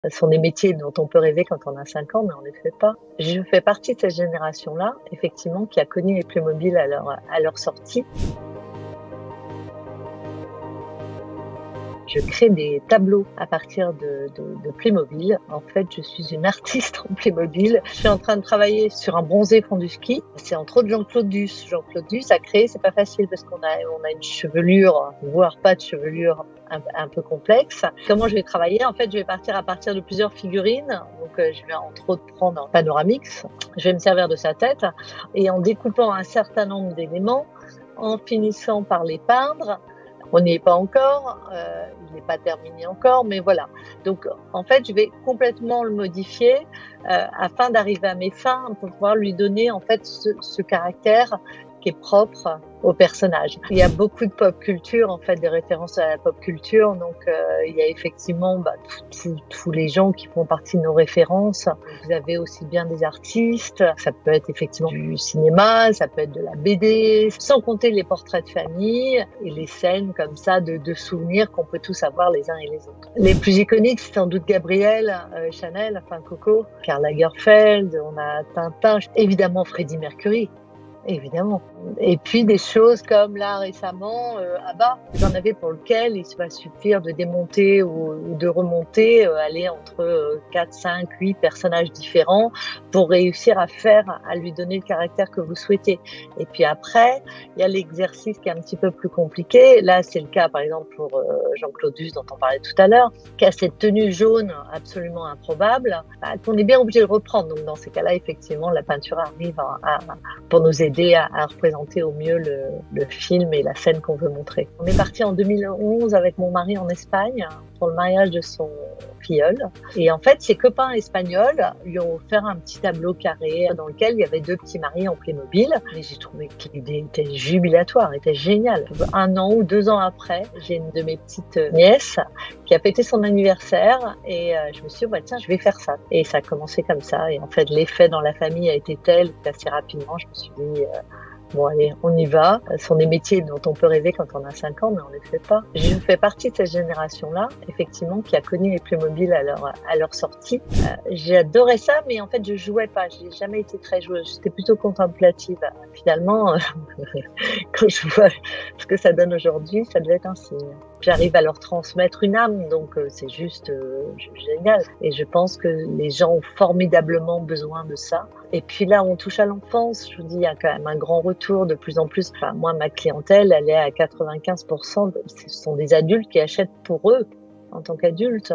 Ce sont des métiers dont on peut rêver quand on a 5 ans, mais on ne les fait pas. Je fais partie de cette génération-là, effectivement, qui a connu les Playmobil à leur sortie. Je crée des tableaux à partir de Playmobil. En fait, je suis une artiste en Playmobil. Je suis en train de travailler sur un bronzé fond du ski. C'est entre autres Jean-Claude Duss. Jean-Claude Duss a créé, c'est pas facile parce qu'on a une chevelure, voire pas de chevelure, un peu complexe. Comment je vais travailler? En fait, je vais partir à partir de plusieurs figurines. Donc, je vais entre autres prendre un Panoramix. Je vais me servir de sa tête et en découpant un certain nombre d'éléments, en finissant par les peindre. On n'y est pas encore, il n'est pas terminé encore, mais voilà. Donc, en fait, je vais complètement le modifier afin d'arriver à mes fins pour pouvoir lui donner en fait ce caractère qui est propre au personnage. Il y a beaucoup de pop culture, en fait, des références à la pop culture. Donc, il y a effectivement tous les gens qui font partie de nos références. Vous avez aussi bien des artistes. Ça peut être effectivement du cinéma, ça peut être de la BD, sans compter les portraits de famille et les scènes comme ça de souvenirs qu'on peut tous avoir les uns et les autres. Les plus iconiques, c'est sans doute Gabrielle, Chanel, enfin Coco, Karl Lagerfeld, on a Tintin, évidemment Freddie Mercury. Évidemment. Et puis des choses comme là récemment, ABBA, j'en avais pour lequel il va suffire de démonter ou de remonter, aller entre 4, 5, 8 personnages différents pour réussir à lui donner le caractère que vous souhaitez. Et puis après, il y a l'exercice qui est un petit peu plus compliqué. Là, c'est le cas par exemple pour Jean-Claude Duss dont on parlait tout à l'heure, qui a cette tenue jaune absolument improbable, qu'on est bien obligé de reprendre. Donc dans ces cas-là, effectivement, la peinture arrive pour nous aider à représenter au mieux le film et la scène qu'on veut montrer. On est parti en 2011 avec mon mari en Espagne pour le mariage de son filleul. Et en fait, ses copains espagnols lui ont offert un petit tableau carré dans lequel il y avait 2 petits maris en Playmobil. Et j'ai trouvé que l'idée était jubilatoire, était géniale. 1 an ou 2 ans après, j'ai une de mes petites nièces qui a fêté son anniversaire et je me suis dit, tiens, je vais faire ça. Et ça a commencé comme ça. Et en fait, l'effet dans la famille a été tel qu'assez rapidement, je me suis dit, bon allez, on y va. Ce sont des métiers dont on peut rêver quand on a 5 ans, mais on ne les fait pas. Je fais partie de cette génération-là, effectivement, qui a connu les Playmobil à leur sortie. J'adorais ça, mais en fait, je jouais pas. J'ai jamais été très joueuse. J'étais plutôt contemplative. Finalement, quand je vois ce que ça donne aujourd'hui, ça devait être un signe. J'arrive à leur transmettre une âme, donc c'est juste génial. Et je pense que les gens ont formidablement besoin de ça. Et puis là, on touche à l'enfance. Je vous dis, il y a quand même un grand retour de plus en plus. Enfin, moi, ma clientèle, elle est à 95%. Ce sont des adultes qui achètent pour eux en tant qu'adultes.